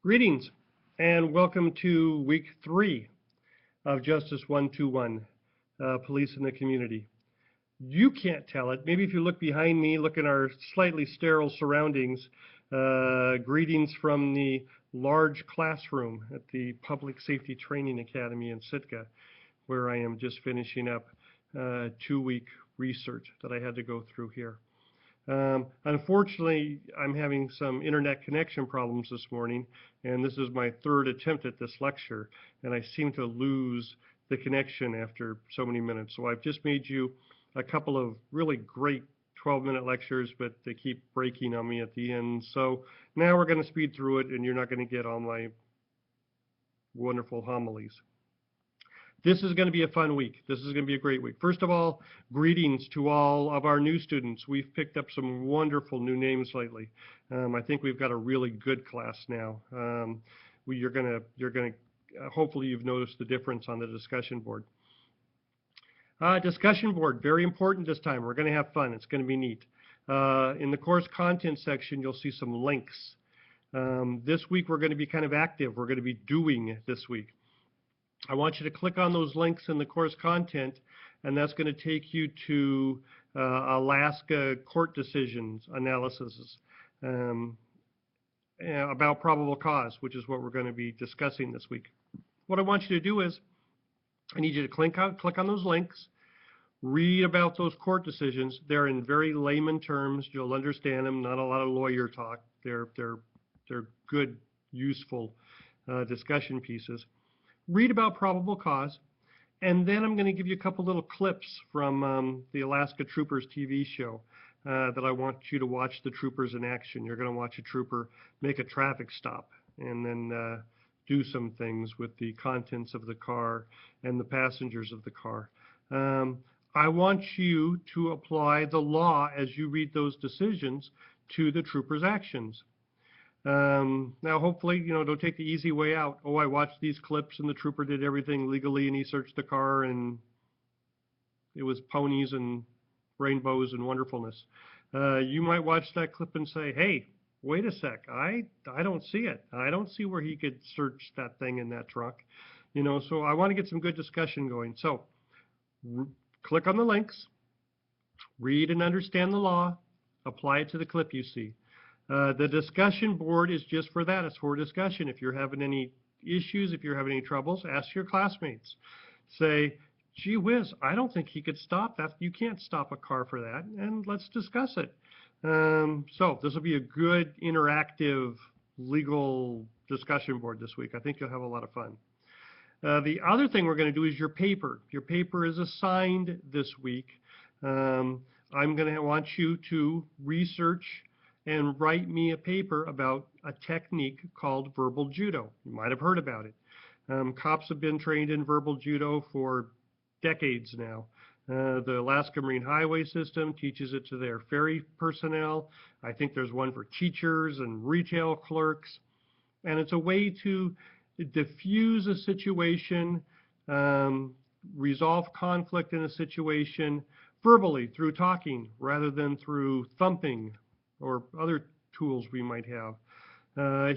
Greetings and welcome to week 3 of Justice 121, Police in the Community. You can't tell it. Maybe if you look behind me, look at our slightly sterile surroundings, greetings from the large classroom at the Public Safety Training Academy in Sitka, where I am just finishing up 2-week research that I had to go through here. Unfortunately, I'm having some internet connection problems this morning, and this is my third attempt at this lecture, and I seem to lose the connection after so many minutes. So I've just made you a couple of really great 12-minute lectures, but they keep breaking on me at the end. So now we're going to speed through it, and you're not going to get all my wonderful homilies. This is going to be a fun week. This is going to be a great week. First of all, greetings to all of our new students. We've picked up some wonderful new names lately. I think we've got a really good class now. Hopefully you've noticed the difference on the discussion board. Discussion board, very important this time. We're going to have fun. It's going to be neat. In the course content section, you'll see some links. This week we're going to be kind of active. We're going to be doing this week. I want you to click on those links in the course content, and that's going to take you to Alaska court decisions analysis about probable cause, which is what we're going to be discussing this week. What I want you to do is I need you to click on those links, read about those court decisions. They're in very layman terms. You'll understand them, not a lot of lawyer talk. They're good, useful discussion pieces. Read about probable cause, and then I'm going to give you a couple little clips from the Alaska Troopers TV show that I want you to watch the troopers in action. You're going to watch a trooper make a traffic stop and then do some things with the contents of the car and the passengers of the car. I want you to apply the law as you read those decisions to the troopers' actions. Now, hopefully, don't take the easy way out. Oh, I watched these clips and the trooper did everything legally and he searched the car and it was ponies and rainbows and wonderfulness. You might watch that clip and say, hey, wait a sec, I don't see it. I don't see where he could search that thing in that truck. So I want to get some good discussion going. So click on the links, read and understand the law, apply it to the clip you see. The discussion board is just for that. It's for discussion. If you're having any issues, if you're having any troubles, ask your classmates. Say, gee whiz, I don't think he could stop that. You can't stop a car for that, and let's discuss it. So this will be a good interactive legal discussion board this week. I think you'll have a lot of fun. The other thing we're going to do is your paper. Your paper is assigned this week. I'm going to want you to research and write me a paper about a technique called verbal judo. You might have heard about it. Cops have been trained in verbal judo for decades now. The Alaska Marine Highway System teaches it to their ferry personnel. I think there's one for teachers and retail clerks. And it's a way to diffuse a situation, resolve conflict in a situation verbally through talking rather than through thumping or other tools we might have.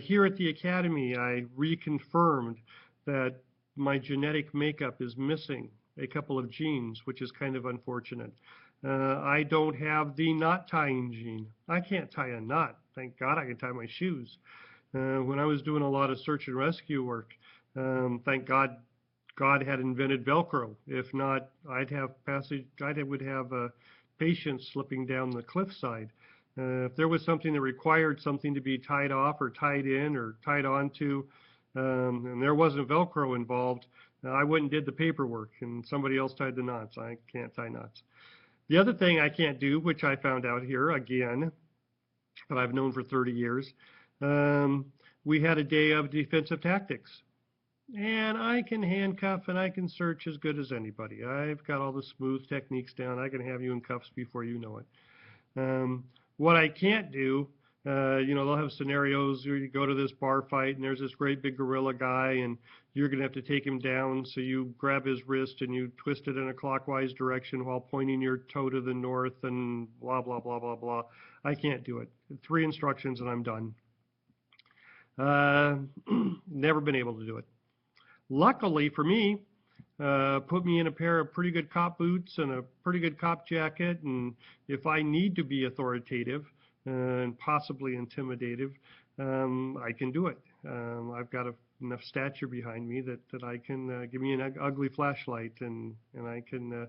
Here at the Academy, I reconfirmed that my genetic makeup is missing a couple of genes, which is kind of unfortunate. I don't have the knot tying gene. I can't tie a knot. Thank God I can tie my shoes. When I was doing a lot of search and rescue work, thank God God had invented Velcro. If not, I would have patients slipping down the cliffside. If there was something that required something to be tied off or tied in or tied onto, and there wasn't Velcro involved, I went and did the paperwork, and somebody else tied the knots. I can't tie knots. The other thing I can't do, which I found out here again, that I've known for 30 years, we had a day of defensive tactics. And I can handcuff and I can search as good as anybody. I've got all the smooth techniques down. I can have you in cuffs before you know it. What I can't do, they'll have scenarios where you go to this bar fight and there's this great big gorilla guy and you're going to have to take him down. So you grab his wrist and you twist it in a clockwise direction while pointing your toe to the north and blah, blah, blah, blah, blah. I can't do it. 3 instructions and I'm done. Never been able to do it. Luckily for me, put me in a pair of pretty good cop boots and a pretty good cop jacket, and if I need to be authoritative and possibly intimidative, I can do it. I've got enough stature behind me that I can give me an ugly flashlight, and I can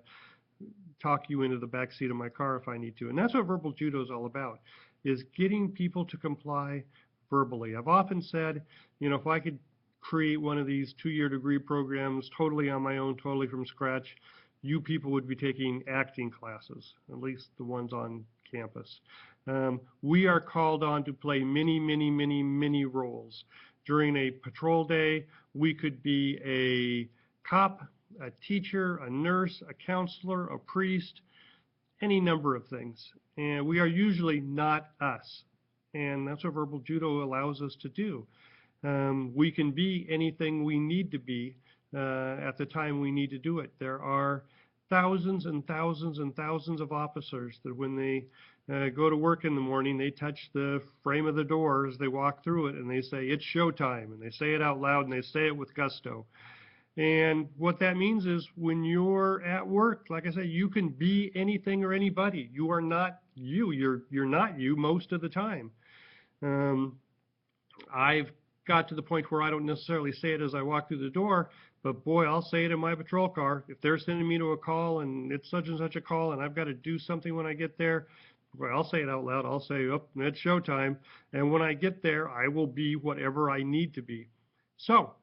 talk you into the back seat of my car if I need to. And that's what verbal judo is all about, is getting people to comply verbally. I've often said, you know, if I could create one of these 2-year degree programs totally on my own, totally from scratch, you people would be taking acting classes, at least the ones on campus. We are called on to play many roles. During a patrol day, we could be a cop, a teacher, a nurse, a counselor, a priest, any number of things. And we are usually not us. And that's what verbal judo allows us to do. We can be anything we need to be at the time we need to do it. There are thousands and thousands and thousands of officers that when they go to work in the morning, they touch the frame of the door as they walk through it and they say, "It's showtime," and they say it out loud and they say it with gusto. And what that means is when you're at work, like I say, you can be anything or anybody. You are not you. You're not you most of the time. I've got to the point where I don't necessarily say it as I walk through the door, but boy, I'll say it in my patrol car. If they're sending me to a call and it's such and such a call and I've got to do something when I get there, well, I'll say it out loud. I'll say, "Oh, it's showtime." And when I get there, I will be whatever I need to be. So,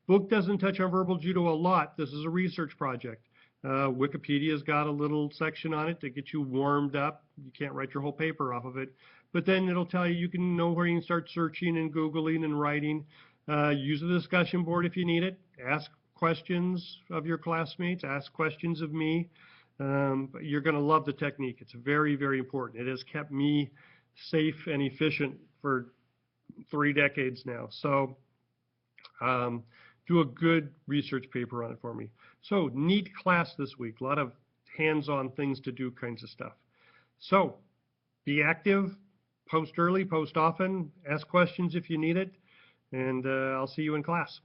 book doesn't touch on verbal judo a lot. This is a research project. Wikipedia's got a little section on it to get you warmed up. You can't write your whole paper off of it. But then it'll tell you can know where you can start searching and Googling and writing. Use the discussion board if you need it. Ask questions of your classmates. Ask questions of me. But you're going to love the technique. It's very important. It has kept me safe and efficient for 3 decades now. So do a good research paper on it for me. So neat class this week. A lot of hands-on things to do kinds of stuff. So be active. Post early, post often, ask questions if you need it, and I'll see you in class.